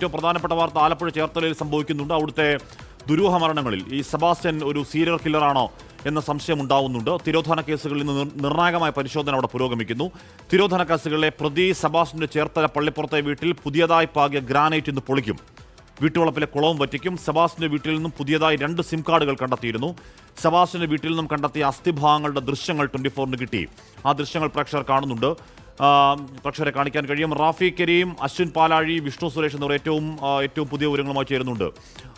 ഏറ്റവും പ്രധാനപ്പെട്ട വാർത്ത ആലപ്പുഴ ചേർത്തലയിൽ സംഭവിക്കുന്നുണ്ട്. അവിടുത്തെ ദുരൂഹ മരണങ്ങളിൽ ഈ സെബാസ്റ്റ്യൻ ഒരു സീരിയൽ കില്ലറാണോ എന്ന സംശയം ഉണ്ടാവുന്നുണ്ട്. തിരോധാന കേസുകളിൽ നിന്ന് നിർണായകമായ പരിശോധന അവിടെ പുരോഗമിക്കുന്നു. തിരോധാന കേസുകളിലെ പ്രതി സെബാസ്റ്റ്യന്റെ ചേർത്തല പള്ളിപ്പുറത്തെ വീട്ടിൽ പുതിയതായി പാകിയ ഗ്രാനൈറ്റ് ഇന്ന് പൊളിക്കും. വീട്ടുവളപ്പിലെ കുളവും വറ്റിക്കും. സെബാസ്റ്റ്യന്റെ വീട്ടിൽ നിന്നും പുതിയതായി 2 സിം കാർഡുകൾ കണ്ടെത്തിയിരുന്നു. സെബാസ്റ്റ്യന്റെ വീട്ടിൽ നിന്നും കണ്ടെത്തിയ അസ്ഥിഭാഗങ്ങളുടെ ദൃശ്യങ്ങൾ 24-ന് കിട്ടി. ആ ദൃശ്യങ്ങൾ പ്രേക്ഷകർ കാണുന്നുണ്ട്. പ്രേക്ഷകരെ കാണിക്കാൻ കഴിയും. റാഫി കരീം, അശ്വിൻ പാലാഴി, വിഷ്ണു സുരേഷ് എന്നിവർ ഏറ്റവും പുതിയ വിവരങ്ങളുമായി ചേരുന്നുണ്ട്.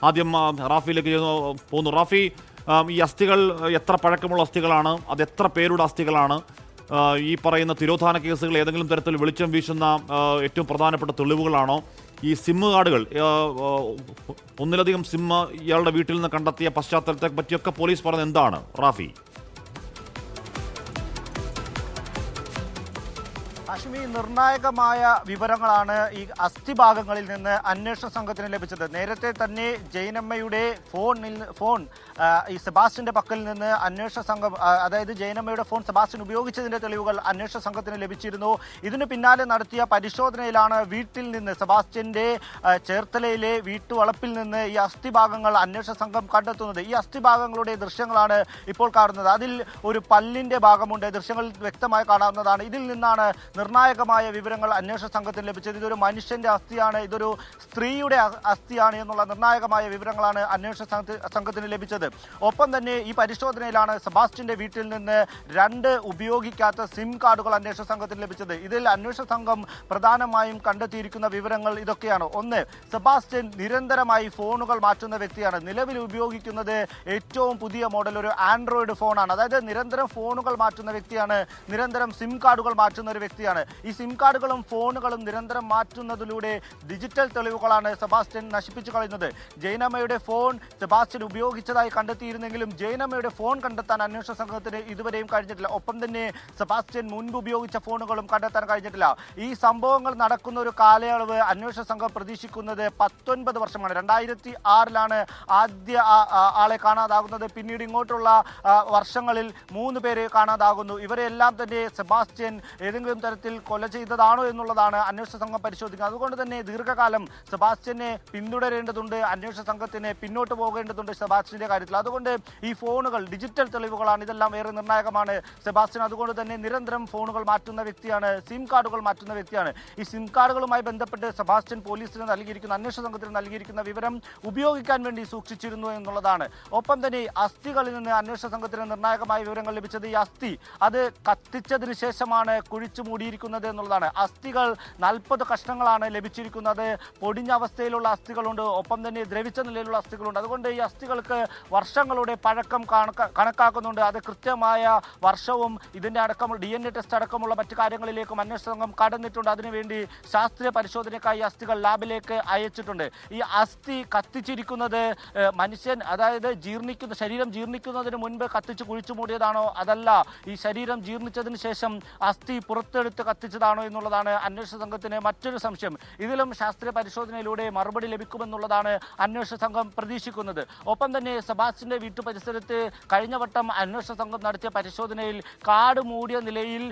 ആദ്യം റാഫിയിലേക്ക് പോകുന്നു. റാഫി, ഈ അസ്ഥികൾ എത്ര പഴക്കമുള്ള അസ്ഥികളാണ്? അത് എത്ര പേരുടെ അസ്ഥികളാണ്? ഈ പറയുന്ന തിരോധാന കേസുകൾ ഏതെങ്കിലും തരത്തിൽ വെളിച്ചം വീശുന്ന ഏറ്റവും പ്രധാനപ്പെട്ട തെളിവുകളാണോ? ഈ സിം കാർഡുകൾ, ഒന്നിലധികം സിം ഇയാളുടെ വീട്ടിൽ നിന്ന് കണ്ടെത്തിയ പശ്ചാത്തലത്തെ പറ്റിയൊക്കെ പോലീസ് പറഞ്ഞത് എന്താണ് റാഫി? അശ്മി, നിർണായകമായ വിവരങ്ങളാണ് ഈ അസ്ഥിഭാഗങ്ങളിൽ നിന്ന് അന്വേഷണ സംഘത്തിന് ലഭിച്ചത്. നേരത്തെ തന്നെ ജൈനമ്മയുടെ ഫോൺ ഈ സെബാസ്റ്റ്യന്റെ പക്കൽ നിന്ന് അന്വേഷണ സംഘം, അതായത് ജൈനമ്മയുടെ ഫോൺ സെബാസ്റ്റ്യൻ ഉപയോഗിച്ചതിന്റെ തെളിവുകൾ അന്വേഷണ സംഘത്തിന് ലഭിച്ചിരുന്നു. ഇതിനു പിന്നാലെ നടത്തിയ പരിശോധനയിലാണ് വീട്ടിൽ നിന്ന്, സെബാസ്റ്റ്യന്റെ ചേർത്തലയിലെ വീട്ടുവളപ്പിൽ നിന്ന് ഈ അസ്ഥിഭാഗങ്ങൾ അന്വേഷണ സംഘം കണ്ടെത്തുന്നത്. ഈ അസ്ഥിഭാഗങ്ങളുടെ ദൃശ്യങ്ങളാണ് ഇപ്പോൾ കാണുന്നത്. അതിൽ ഒരു പല്ലിന്റെ ഭാഗമുണ്ട്, ദൃശ്യങ്ങൾ വ്യക്തമായി കാണാവുന്നതാണ്. ഇതിൽ നിന്നാണ് നിർണായകമായ വിവരങ്ങൾ അന്വേഷണ സംഘത്തിന് ലഭിച്ചത്. ഇതൊരു മനുഷ്യന്റെ അസ്ഥിയാണ്, ഇതൊരു സ്ത്രീയുടെ അസ്ഥിയാണ് എന്നുള്ള നിർണായകമായ വിവരങ്ങളാണ് അന്വേഷണ സംഘത്തിന് ലഭിച്ചത്. ഒപ്പം തന്നെ ഈ പരിശോധനയിലാണ് സെബാസ്റ്റ്യന്റെ വീട്ടിൽ നിന്ന് 2 ഉപയോഗിക്കാത്ത സിം കാർഡുകൾ അന്വേഷണ സംഘത്തിന് ലഭിച്ചത്. ഇതിൽ അന്വേഷണ സംഘം പ്രധാനമായും കണ്ടെത്തിയിരിക്കുന്ന വിവരങ്ങൾ ഇതൊക്കെയാണ്. ഒന്ന്, സെബാസ്റ്റ്യൻ നിരന്തരമായി ഫോണുകൾ മാറ്റുന്ന വ്യക്തിയാണ്. നിലവിൽ ഉപയോഗിക്കുന്നത് ഏറ്റവും പുതിയ മോഡൽ ഒരു ആൻഡ്രോയിഡ് ഫോണാണ്. അതായത് നിരന്തരം ഫോണുകൾ മാറ്റുന്ന വ്യക്തിയാണ്, നിരന്തരം സിം കാർഡുകൾ മാറ്റുന്ന ഒരു വ്യക്തിയാണ്. ഈ സിം കാർഡുകളും ഫോണുകളും നിരന്തരം മാറ്റുന്നതിലൂടെ ഡിജിറ്റൽ തെളിവുകളാണ് സെബാസ്റ്റ്യൻ നശിപ്പിച്ചു കളയുന്നത്. ജൈനമ്മയുടെ ഫോൺ സെബാസ്റ്റ്യൻ ഉപയോഗിച്ചതായി കണ്ടെത്തിയിരുന്നെങ്കിലും ജൈനമ്മയുടെ ഫോൺ കണ്ടെത്താൻ അന്വേഷണ സംഘത്തിന് ഇതുവരെയും കഴിഞ്ഞിട്ടില്ല. ഒപ്പം തന്നെ സെബാസ്റ്റ്യൻ മുൻപ് ഉപയോഗിച്ച ഫോണുകളും കണ്ടെത്താൻ കഴിഞ്ഞിട്ടില്ല. ഈ സംഭവങ്ങൾ നടക്കുന്ന ഒരു കാലയളവ് അന്വേഷണ സംഘം പ്രതീക്ഷിക്കുന്നത് 19 വർഷമാണ്. 2006-ലാണ് ആദ്യ ആളെ കാണാതാകുന്നത്. പിന്നീട് ഇങ്ങോട്ടുള്ള വർഷങ്ങളിൽ 3 പേരെ കാണാതാകുന്നു. ഇവരെല്ലാം തന്നെ സെബാസ്റ്റ്യൻ ഏതെങ്കിലും തരത്തിൽ കൊല ചെയ്തതാണോ എന്നുള്ളതാണ് അന്വേഷണ സംഘം പരിശോധിക്കുന്നത്. അതുകൊണ്ട് തന്നെ ദീർഘകാലം സെബാസ്റ്റ്യനെ പിന്തുടരേണ്ടതുണ്ട്, അന്വേഷണ സംഘത്തിന് പിന്നോട്ട് പോകേണ്ടതുണ്ട് സെബാസ്റ്റ്യന്റെ കാര്യത്തിൽ. അതുകൊണ്ട് ഈ ഫോണുകൾ ഡിജിറ്റൽ തെളിവുകളാണ്, ഇതെല്ലാം ഏറെ നിർണായകമാണ്. സെബാസ്റ്റ്യൻ അതുകൊണ്ട് തന്നെ നിരന്തരം ഫോണുകൾ മാറ്റുന്ന വ്യക്തിയാണ്, സിം കാർഡുകൾ മാറ്റുന്ന വ്യക്തിയാണ്. ഈ സിം കാർഡുകളുമായി ബന്ധപ്പെട്ട് സെബാസ്റ്റ്യൻ പോലീസിന് നൽകിയിരിക്കുന്ന, അന്വേഷണ സംഘത്തിന് നൽകിയിരിക്കുന്ന വിവരം ഉപയോഗിക്കാൻ വേണ്ടി സൂക്ഷിച്ചിരുന്നു എന്നുള്ളതാണ്. ഒപ്പം തന്നെ അസ്ഥികളിൽ നിന്ന് അന്വേഷണ സംഘത്തിന് നിർണായകമായ വിവരങ്ങൾ ലഭിച്ചത് ഈ അസ്ഥി അത് കത്തിച്ചതിന് ശേഷമാണ് കുഴിച്ചു മൂടിയിരിക്കുന്നത് എന്നുള്ളതാണ്. അസ്ഥികൾ 40 കഷ്ണങ്ങളാണ് ലഭിച്ചിരിക്കുന്നത്. പൊടിഞ്ഞ അവസ്ഥയിലുള്ള അസ്ഥികളുണ്ട്, ഒപ്പം തന്നെ ദ്രവിച്ച നിലയിലുള്ള അസ്ഥികളുണ്ട്. അതുകൊണ്ട് ഈ അസ്ഥികൾക്ക് വർഷങ്ങളുടെ പഴക്കം കണക്കാക്കുന്നുണ്ട്. അത് കൃത്യമായ വർഷവും ഇതിൻ്റെ അടക്കമുള്ള DNA ടെസ്റ്റ് അടക്കമുള്ള മറ്റു കാര്യങ്ങളിലേക്കും അന്വേഷണ സംഘം കടന്നിട്ടുണ്ട്. അതിനുവേണ്ടി ശാസ്ത്രീയ പരിശോധനയ്ക്കായി അസ്ഥികൾ ലാബിലേക്ക് അയച്ചിട്ടുണ്ട്. ഈ അസ്ഥി കത്തിച്ചിരിക്കുന്നത് മനുഷ്യൻ, അതായത് ശരീരം ജീർണിക്കുന്നതിന് മുൻപ് കത്തിച്ച് കുഴിച്ചു മൂടിയതാണോ, അതല്ല ഈ ശരീരം ജീർണിച്ചതിന് ശേഷം അസ്ഥി പുറത്തെടുത്ത് കത്തിച്ചതാണോ എന്നുള്ളതാണ് അന്വേഷണ സംഘത്തിന് മറ്റൊരു സംശയം. ഇതിലും ശാസ്ത്രീയ പരിശോധനയിലൂടെ മറുപടി ലഭിക്കുമെന്നുള്ളതാണ് അന്വേഷണ സംഘം പ്രതീക്ഷിക്കുന്നത്. ഒപ്പം തന്നെ സെബാസ്റ്റ്യന്റെ വീട്ടു പരിസരത്ത് കഴിഞ്ഞ വട്ടം അന്വേഷണ സംഘം നടത്തിയ പരിശോധനയിൽ കാട് മൂടിയ നിലയിൽ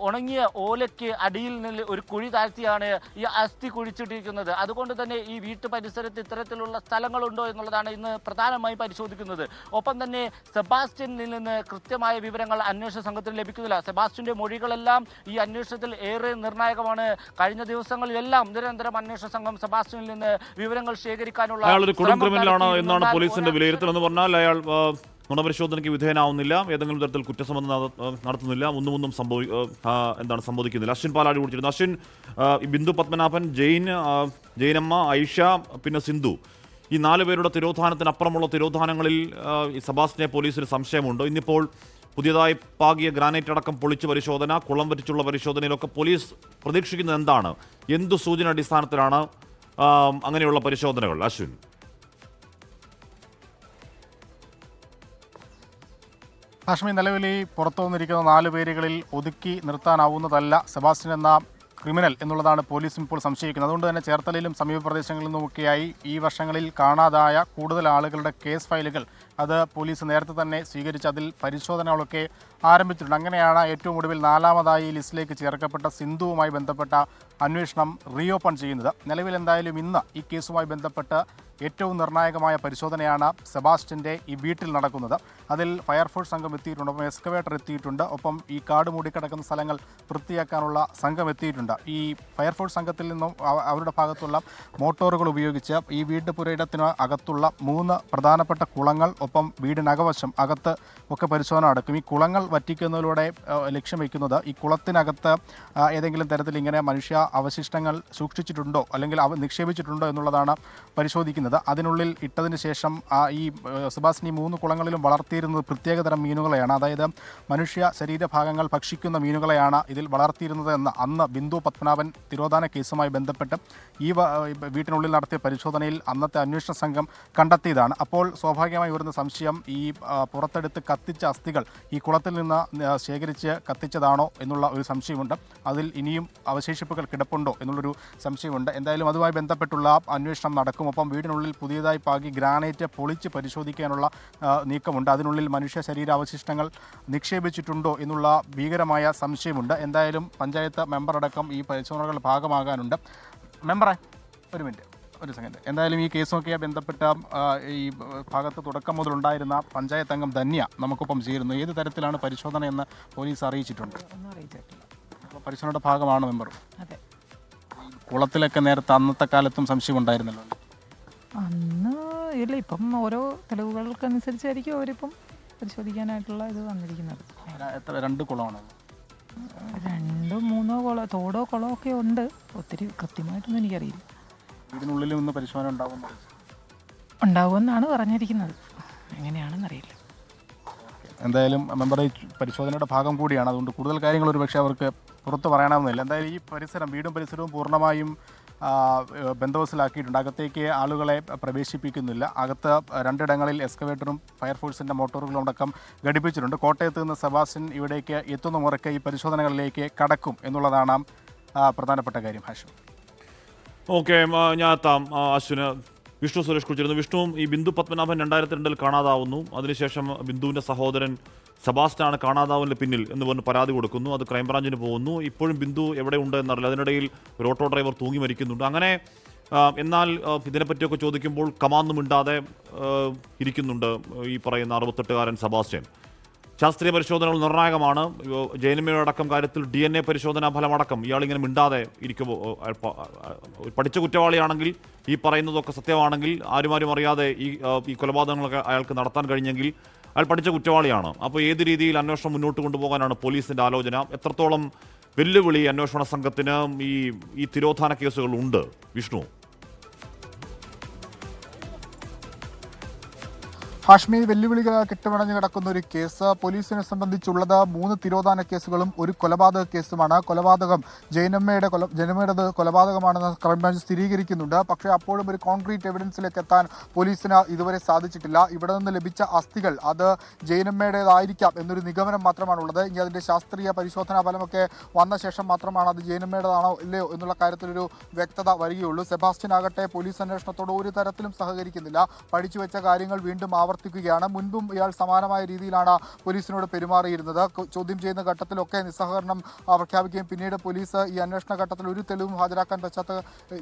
ഉണങ്ങിയ ഓലയ്ക്ക് അടിയിൽ നിന്ന് ഒരു കുഴി താഴ്ത്തിയാണ് ഈ അസ്ഥി കുഴിച്ചിട്ടിരിക്കുന്നത്. അതുകൊണ്ട് തന്നെ ഈ വീട്ടു പരിസരത്ത് ഇത്തരത്തിലുള്ള സ്ഥലങ്ങളുണ്ടോ എന്നുള്ളതാണ് ഇന്ന് പ്രധാനമായും പരിശോധിക്കുന്നത്. ഒപ്പം തന്നെ സെബാസ്റ്റ്യനിൽ നിന്ന് കൃത്യമായ വിവരങ്ങൾ അന്വേഷണ സംഘത്തിന് ലഭിക്കുന്നില്ല. സെബാസ്റ്റ്യന്റെ മൊഴികളെല്ലാം ഈ അന്വേഷണത്തിൽ ഏറെ നിർണായകമാണ്. കഴിഞ്ഞ ദിവസങ്ങളിലെല്ലാം നിരന്തരം അന്വേഷണ സംഘം സെബാസ്റ്റ്യനിൽ നിന്ന് വിവരങ്ങൾ ശേഖരിക്കാനുള്ള ക്രിമിനലാണ് എന്നാണ് പോലീസിന്റെ വിലയിരുത്തൽ. എന്ന് പറഞ്ഞാൽ അയാൾ നുണപരിശോധനയ്ക്ക് വിധേയനാവുന്നില്ല, ഏതെങ്കിലും തരത്തിൽ കുറ്റസമ്മതം നടത്തുന്നില്ല, ഒന്നും സംബോധിക്കുന്നില്ല. അശ്വിൻ പാലാടി കുടിച്ചിരുന്നു. അശ്വിൻ, ബിന്ദു പത്മനാഭൻ, ജൈനമ്മ, ഐഷ, പിന്നെ സിന്ധു, ഈ 4 പേരുടെ തിരോധാനത്തിനപ്പുറമുള്ള തിരോധാനങ്ങളിൽ സെബാസ്റ്റ്യനെ പോലീസിന് സംശയമുണ്ട്. ഇന്നിപ്പോൾ പുതിയതായി പാകിയ ഗ്രാനൈറ്റ് അടക്കം പൊളിച്ച് പരിശോധന, കുളം വറ്റിച്ചുള്ള പരിശോധനയിലൊക്കെ പോലീസ് പ്രതീക്ഷിക്കുന്നത് എന്താണ്? എന്തു സൂചന അടിസ്ഥാനത്തിലാണ് അങ്ങനെയുള്ള പരിശോധനകൾ? അശ്വിൻ. കാശ്മീർ നിലവിൽ പുറത്തു വന്നിരിക്കുന്ന 4 പേരുകളിൽ ഒതുക്കി നിർത്താനാവുന്നതല്ല സെബാസ്റ്റ്യൻ എന്ന ക്രിമിനൽ എന്നുള്ളതാണ് പോലീസും ഇപ്പോൾ സംശയിക്കുന്നത്. അതുകൊണ്ട് തന്നെ ചേർത്തലയിലും സമീപ പ്രദേശങ്ങളിൽ നിന്നുമൊക്കെയായി ഈ വർഷങ്ങളിൽ കാണാതായ കൂടുതൽ ആളുകളുടെ കേസ് ഫയലുകൾ അത് പോലീസ് നേരത്തെ തന്നെ സ്വീകരിച്ച് അതിൽ പരിശോധനകളൊക്കെ ആരംഭിച്ചിട്ടുണ്ട്. അങ്ങനെയാണ് ഏറ്റവും ഒടുവിൽ 4ാമതായി ലിസ്റ്റിലേക്ക് ചേർക്കപ്പെട്ട സിന്ധുവുമായി ബന്ധപ്പെട്ട അന്വേഷണം റീഓപ്പൺ ചെയ്യുന്നത്. നിലവിൽ എന്തായാലും ഇന്ന് ഈ കേസുമായി ബന്ധപ്പെട്ട് ഏറ്റവും നിർണായകമായ പരിശോധനയാണ് സെബാസ്റ്റ്യൻ്റെ ഈ വീട്ടിൽ നടക്കുന്നത്. അതിൽ ഫയർഫോഴ്സ് സംഘം എത്തിയിട്ടുണ്ട്, ഒപ്പം എക്സ്കവേറ്റർ എത്തിയിട്ടുണ്ട്, ഒപ്പം ഈ കാട് മൂടിക്കിടക്കുന്ന സ്ഥലങ്ങൾ വൃത്തിയാക്കാനുള്ള സംഘം എത്തിയിട്ടുണ്ട്. ഈ ഫയർഫോഴ്സ് സംഘത്തിൽ നിന്നും അവരുടെ ഭാഗത്തുള്ള മോട്ടോറുകൾ ഉപയോഗിച്ച് ഈ വീട് പുരയിടത്തിന് അകത്തുള്ള 3 പ്രധാനപ്പെട്ട കുളങ്ങൾ, ഒപ്പം വീടിനകവശം അകത്ത് ഒക്കെ പരിശോധന നടക്കും. ഈ കുളങ്ങൾ വറ്റിക്കുന്നതിലൂടെ ലക്ഷ്യം വയ്ക്കുന്നത് ഈ കുളത്തിനകത്ത് ഏതെങ്കിലും തരത്തിൽ ഇങ്ങനെ മനുഷ്യ അവശിഷ്ടങ്ങൾ സൂക്ഷിച്ചിട്ടുണ്ടോ അല്ലെങ്കിൽ അവ നിക്ഷേപിച്ചിട്ടുണ്ടോ എന്നുള്ളതാണ് പരിശോധിക്കുന്നത്. അതിനുള്ളിൽ ഇട്ടതിന് ശേഷം ഈ സെബാസ്റ്റ്യൻ 3 കുളങ്ങളിലും വളർത്തിയിരുന്നത് പ്രത്യേകതരം മീനുകളെയാണ്. അതായത് മനുഷ്യ ശരീരഭാഗങ്ങൾ ഭക്ഷിക്കുന്ന മീനുകളെയാണ് ഇതിൽ വളർത്തിയിരുന്നത് എന്ന് അന്ന് ബിന്ദു പത്മനാഭൻ തിരോധാന കേസുമായി ബന്ധപ്പെട്ട് ഈ വീട്ടിനുള്ളിൽ നടത്തിയ പരിശോധനയിൽ അന്നത്തെ അന്വേഷണ സംഘം കണ്ടെത്തിയതാണ്. അപ്പോൾ സ്വാഭാവികമായി വരുന്ന സംശയം ഈ പുറത്തെടുത്ത് കത്തിച്ച അസ്ഥികൾ ഈ കുളത്തിൽ നിന്ന് ശേഖരിച്ച് കത്തിച്ചതാണോ എന്നുള്ള ഒരു സംശയമുണ്ട്. അതിൽ ഇനിയും അവശേഷിപ്പുകൾ കിടപ്പുണ്ടോ എന്നുള്ളൊരു സംശയമുണ്ട്. എന്തായാലും അതുമായി ബന്ധപ്പെട്ടുള്ള അന്വേഷണം നടക്കും. ഒപ്പം വീടിനുള്ളിൽ പുതിയതായി പാകി ഗ്രാനൈറ്റ് പൊളിച്ച് പരിശോധിക്കാനുള്ള നീക്കമുണ്ട്. അതിനുള്ളിൽ മനുഷ്യ ശരീരാവശിഷ്ടങ്ങൾ നിക്ഷേപിച്ചിട്ടുണ്ടോ എന്നുള്ള ഭീകരമായ സംശയമുണ്ട്. എന്തായാലും പഞ്ചായത്ത് മെമ്പറടക്കം ഈ പരിശോധനകളുടെ ഭാഗമാകാനുണ്ട്. മെമ്പറെ ഒരു സെക്കൻഡ്. എന്തായാലും ഈ കേസുമൊക്കെ ബന്ധപ്പെട്ട ഈ ഭാഗത്ത് തുടക്കം മുതലുണ്ടായിരുന്ന പഞ്ചായത്ത് അംഗം ധന്യ നമുക്കൊപ്പം ചേരുന്നു. ഏത് തരത്തിലാണ് പരിശോധന എന്ന് പോലീസ് അറിയിച്ചിട്ടുണ്ട്? അപ്പോൾ പരിശോധനയുടെ ഭാഗമാണ് മെമ്പർ. അതെ, കുളത്തിലൊക്കെ നേരത്തെ അന്നത്തെ കാലത്തും സംശയമുണ്ടായിരുന്നല്ലോ. അന്ന് ഇല്ല, ഇപ്പം ഓരോ തെളിവുകൾക്കനുസരിച്ചായിരിക്കും അവരിപ്പം പരിശോധിക്കാനായിട്ടുള്ള ഇത് വന്നിരിക്കുന്നത്. എത്ര 2 കുളമാണോ? 2, 3 കുളം, തോടോ കുളമോ ഒക്കെ ഉണ്ട്. ഒത്തിരി കൃത്യമായിട്ടൊന്നും എനിക്കറിയില്ല. ഇതിനുള്ളിൽ നിന്ന് പരിശോധന ഉണ്ടാവുമെന്നാണ് പറഞ്ഞിരിക്കുന്നത്, എങ്ങനെയാണെന്നറിയില്ല. എന്തായാലും മെമ്പർ ഈ പരിശോധനയുടെ ഭാഗം കൂടിയാണ്, അതുകൊണ്ട് കൂടുതൽ കാര്യങ്ങൾ ഒരു പക്ഷേ അവർക്ക് പുറത്ത് പറയണമെന്നില്ല. എന്തായാലും ഈ പരിസരം വീടും പരിസരവും പൂർണ്ണമായും ബന്ദോബസ്തിലാക്കിയിട്ടുണ്ട്. അകത്തേക്ക് ആളുകളെ പ്രവേശിപ്പിക്കുന്നില്ല. അകത്ത് 2 ഇടങ്ങളിൽ എക്സ്കവേറ്ററും ഫയർഫോഴ്സിൻ്റെ മോട്ടോറുകളും അടക്കം ഘടിപ്പിച്ചിട്ടുണ്ട്. കോട്ടയത്ത് നിന്ന് സെബാസ്റ്റ്യൻ ഇവിടേക്ക് എത്തുന്ന മുറയ്ക്ക് ഈ പരിശോധനകളിലേക്ക് കടക്കും എന്നുള്ളതാണ് പ്രധാനപ്പെട്ട കാര്യം. ഹാഷിം. ഓക്കെ, ഞാൻ എത്താം. അശ്വിന് വിഷ്ണു സുരേഷ് കുറിച്ചിരുന്നു. വിഷ്ണുവും ഈ ബിന്ദു പത്മനാഭൻ 2002 കാണാതാവുന്നു. അതിനുശേഷം ബിന്ദുവിൻ്റെ സഹോദരൻ സെബാസ്റ്റ്യനാണ് കാണാതാവിൻ്റെ പിന്നിൽ എന്ന് പറഞ്ഞ് പരാതി കൊടുക്കുന്നു. അത് ക്രൈംബ്രാഞ്ചിന് പോകുന്നു. ഇപ്പോഴും ബിന്ദു എവിടെ ഉണ്ട് എന്നറിയില്ല. അതിനിടയിൽ ഒരു ഓട്ടോ ഡ്രൈവർ തൂങ്ങി മരിക്കുന്നുണ്ട്. അങ്ങനെ എന്നാൽ ഇതിനെപ്പറ്റിയൊക്കെ ചോദിക്കുമ്പോൾ കമാന്നും മിണ്ടാതെ ഇരിക്കുന്നുണ്ട് ഈ പറയുന്ന 68-കാരൻ സെബാസ്റ്റ്യൻ. ശാസ്ത്രീയ പരിശോധനകൾ നിർണായകമാണ്. ജൈനമ്മയുടെ കാര്യത്തിൽ DNA പരിശോധനാ ഫലമടക്കം ഇയാളിങ്ങനെ മിണ്ടാതെ ഇരിക്കുമ്പോൾ പഠിച്ച കുറ്റവാളിയാണെങ്കിൽ ഈ പറയുന്നതൊക്കെ സത്യമാണെങ്കിൽ ആരും അറിയാതെ ഈ കൊലപാതകങ്ങളൊക്കെ അയാൾക്ക് നടത്താൻ കഴിഞ്ഞെങ്കിൽ അയാൾ പഠിച്ച കുറ്റവാളിയാണ്. അപ്പോൾ ഏത് രീതിയിൽ അന്വേഷണം മുന്നോട്ട് കൊണ്ടുപോകാനാണ് പോലീസിൻ്റെ ആലോചന? എത്രത്തോളം വെല്ലുവിളി അന്വേഷണ സംഘത്തിന് ഈ തിരോധാന കേസുകളുണ്ട് വിഷ്ണു? ഹാഷ്മി, വെല്ലുവിളികൾ കെട്ടുമണഞ്ഞു കിടക്കുന്ന ഒരു കേസ് പോലീസിനെ സംബന്ധിച്ചുള്ളത് 3 തിരോധാന കേസുകളും ഒരു കൊലപാതക കേസുമാണ്. കൊലപാതകം ജൈനമ്മയുടേത് കൊലപാതകമാണെന്ന് ക്രൈംബ്രാഞ്ച് സ്ഥിരീകരിക്കുന്നുണ്ട്. പക്ഷേ അപ്പോഴും ഒരു കോൺക്രീറ്റ് എവിഡൻസിലേക്ക് എത്താൻ പോലീസിന് ഇതുവരെ സാധിച്ചിട്ടില്ല. ഇവിടെ നിന്ന് ലഭിച്ച അസ്ഥികൾ അത് ജൈനമ്മയുടേതായിരിക്കാം എന്നൊരു നിഗമനം മാത്രമാണുള്ളത്. ഇനി അതിൻ്റെ ശാസ്ത്രീയ പരിശോധനാ ഫലമൊക്കെ വന്ന ശേഷം മാത്രമാണ് അത് ജൈനമ്മയുടേതാണോ ഇല്ലയോ എന്നുള്ള കാര്യത്തിലൊരു വ്യക്തത വരികയുള്ളൂ. സെബാസ്റ്റ്യൻ ആകട്ടെ പോലീസ് അന്വേഷണത്തോട് ഒരു തരത്തിലും സഹകരിക്കുന്നില്ല. പഠിച്ചു വെച്ച കാര്യങ്ങൾ വീണ്ടും ആവർത്തിക്കുകയാണ്. മുൻപും ഇയാൾ സമാനമായ രീതിയിലാണ് പോലീസിനോട് പെരുമാറിയിരുന്നത്. ചോദ്യം ചെയ്യുന്ന ഘട്ടത്തിലൊക്കെ നിസ്സഹകരണം പ്രഖ്യാപിക്കുകയും പിന്നീട് പോലീസ് ഈ അന്വേഷണ ഘട്ടത്തിൽ ഒരു തെളിവും ഹാജരാക്കാൻ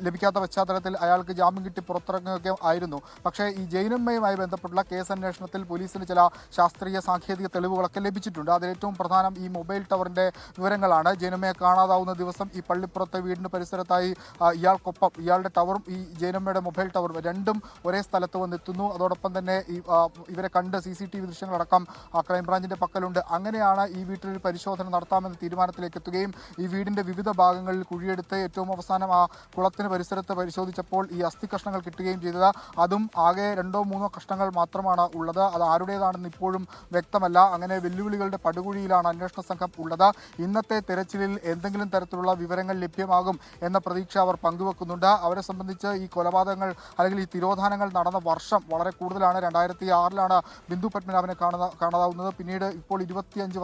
ലഭിക്കാത്ത പശ്ചാത്തലത്തിൽ അയാൾക്ക് ജാമ്യം കിട്ടി പുറത്തിറങ്ങുകയൊക്കെ ആയിരുന്നു. പക്ഷേ ഈ ജൈനമ്മയുമായി ബന്ധപ്പെട്ടുള്ള കേസ് അന്വേഷണത്തിൽ പോലീസിന് ചില ശാസ്ത്രീയ സാങ്കേതിക തെളിവുകളൊക്കെ ലഭിച്ചിട്ടുണ്ട്. അതിലേറ്റവും പ്രധാനം ഈ മൊബൈൽ ടവറിൻ്റെ വിവരങ്ങളാണ്. ജൈനമ്മയെ കാണാതാവുന്ന ദിവസം ഈ പള്ളിപ്പുറത്തെ വീടിന് പരിസരത്തായി ഇയാൾക്കൊപ്പം ഇയാളുടെ ടവറും ഈ ജൈനമ്മയുടെ മൊബൈൽ ടവറും രണ്ടും ഒരേ സ്ഥലത്ത് വന്നെത്തുന്നു. അതോടൊപ്പം തന്നെ ഈ ഇവരെ കണ്ട് CCTV ദൃശ്യങ്ങളടക്കം ക്രൈംബ്രാഞ്ചിൻ്റെ പക്കലുണ്ട്. അങ്ങനെയാണ് ഈ വീട്ടിൽ പരിശോധന നടത്താമെന്ന തീരുമാനത്തിലേക്ക് എത്തുകയും ഈ വീടിൻ്റെ വിവിധ ഭാഗങ്ങളിൽ കുഴിയെടുത്ത് ഏറ്റവും അവസാനം ആ കുളത്തിന് പരിസരത്ത് പരിശോധിച്ചപ്പോൾ ഈ അസ്ഥി കഷ്ണങ്ങൾ കിട്ടുകയും ചെയ്തത്. അതും ആകെ 2-3 കഷ്ണങ്ങൾ മാത്രമാണ് ഉള്ളത്. അത് ആരുടേതാണെന്ന് ഇപ്പോഴും വ്യക്തമല്ല. അങ്ങനെ വെല്ലുവിളികളുടെ പടുകുഴിയിലാണ് അന്വേഷണ സംഘം ഉള്ളത്. ഇന്നത്തെ തെരച്ചിലിൽ എന്തെങ്കിലും തരത്തിലുള്ള വിവരങ്ങൾ ലഭ്യമാകും എന്ന പ്രതീക്ഷ അവർ പങ്കുവെക്കുന്നുണ്ട്. അവരെ സംബന്ധിച്ച് ഈ കൊലപാതകങ്ങൾ അല്ലെങ്കിൽ ഈ തിരോധാനങ്ങൾ നടന്ന വർഷം വളരെ കൂടുതലാണ്. 2006 2006 ബിന്ദു പത്മനാഭനെ കാണാതാവുന്നത്. പിന്നീട് ഇപ്പോൾ 25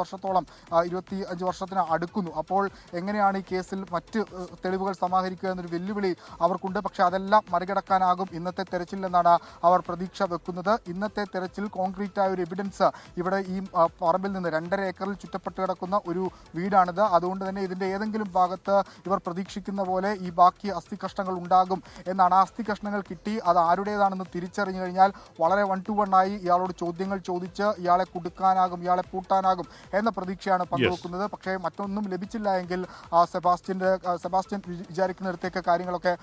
വർഷത്തിന് അടുക്കുന്നു. അപ്പോൾ എങ്ങനെയാണ് ഈ കേസിൽ മറ്റ് തെളിവുകൾ സമാഹരിക്കുക എന്നൊരു വെല്ലുവിളി അവർക്കുണ്ട്. പക്ഷേ അതെല്ലാം മറികടക്കാനാകും ഇന്നത്തെ തെരച്ചിലെന്നാണ് അവർ പ്രതീക്ഷ വെക്കുന്നത്. ഇന്നത്തെ തെരച്ചിൽ കോൺക്രീറ്റ് ആയ ഒരു എവിഡൻസ് ഇവിടെ ഈ പറമ്പിൽ നിന്ന് 2.5 ഏക്കറിൽ ചുറ്റപ്പെട്ട് കിടക്കുന്ന ഒരു വീടാണിത്. അതുകൊണ്ട് തന്നെ ഇതിൻ്റെ ഏതെങ്കിലും ഭാഗത്ത് ഇവർ പ്രതീക്ഷിക്കുന്ന പോലെ ഈ ബാക്കി അസ്ഥി കഷ്ണങ്ങൾ ഉണ്ടാകും എന്നാണ്. ആ അസ്ഥി കഷ്ണങ്ങൾ കിട്ടി അത് ആരുടേതാണെന്ന് തിരിച്ചറിഞ്ഞു കഴിഞ്ഞാൽ വളരെ 1 to 1 ആയി ഇയാളോട് ചോദ്യങ്ങൾ ചോദിച്ച് ഇയാളെ കുടുക്കാനാകും, ഇയാളെ പൂട്ടാനാകും എന്ന പ്രതീക്ഷയാണ് പങ്കുവെക്കുന്നത്. പക്ഷേ മറ്റൊന്നും ലഭിച്ചില്ല എങ്കിൽ സെബാസ്റ്റ്യൻ വിചാരിക്കുന്നിടത്തേക്ക് കാര്യങ്ങളൊക്കെ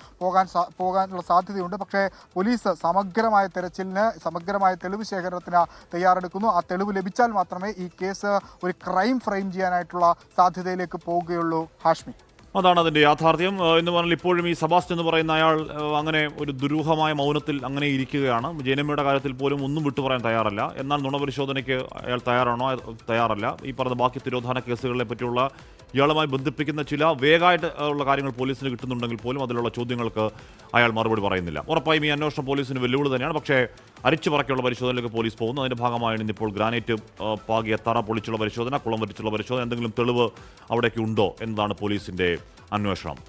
പോകാനുള്ള സാധ്യതയുണ്ട്. പക്ഷേ പോലീസ് സമഗ്രമായ തെരച്ചിലിന്, സമഗ്രമായ തെളിവ് ശേഖരണത്തിന് തയ്യാറെടുക്കുന്നു. ആ തെളിവ് ലഭിച്ചാൽ മാത്രമേ ഈ കേസ് ഒരു ക്രൈം ഫ്രെയിം ചെയ്യാനായിട്ടുള്ള സാധ്യതയിലേക്ക് പോവുകയുള്ളൂ. ഹാഷ്മി, അതാണ് അതിൻ്റെ യാഥാർത്ഥ്യം എന്ന് പറഞ്ഞാൽ ഇപ്പോഴും ഈ സെബാസ്റ്റ്യൻ എന്ന് പറയുന്ന അയാൾ അങ്ങനെ ഒരു ദുരൂഹമായ മൗനത്തിൽ അങ്ങനെ ഇരിക്കുകയാണ്. ജയനമ്മയുടെ കാര്യത്തിൽ പോലും ഒന്നും വിട്ടു പറയാൻ തയ്യാറല്ല. എന്നാൽ നുണപരിശോധനയ്ക്ക് അയാൾ തയ്യാറല്ല. ഈ പറഞ്ഞ ബാക്കി തിരോധാന കേസുകളെ പറ്റിയുള്ള ഇയാളുമായി ബന്ധിപ്പിക്കുന്ന ചില വേഗമായിട്ട് ഉള്ള കാര്യങ്ങൾ പോലീസിന് കിട്ടുന്നുണ്ടെങ്കിൽ പോലും അതിലുള്ള ചോദ്യങ്ങൾക്ക് അയാൾ മറുപടി പറയുന്നില്ല. ഉറപ്പായും ഈ അന്വേഷണം പോലീസിന് വെല്ലുവിളി തന്നെയാണ്. പക്ഷേ അരിച്ചു പറക്കിയുള്ള പരിശോധനയിലേക്ക് പോലീസ് പോകുന്നു. അതിൻ്റെ ഭാഗമായാണ് ഇന്നിപ്പോൾ ഗ്രാനൈറ്റ് പാകിയ തറ പൊളിച്ചുള്ള പരിശോധന, കുളം വറ്റിച്ചുള്ള പരിശോധന, എന്തെങ്കിലും തെളിവ് അവിടേക്ക് ഉണ്ടോ എന്നതാണ് പോലീസിൻ്റെ അന്വേഷണം.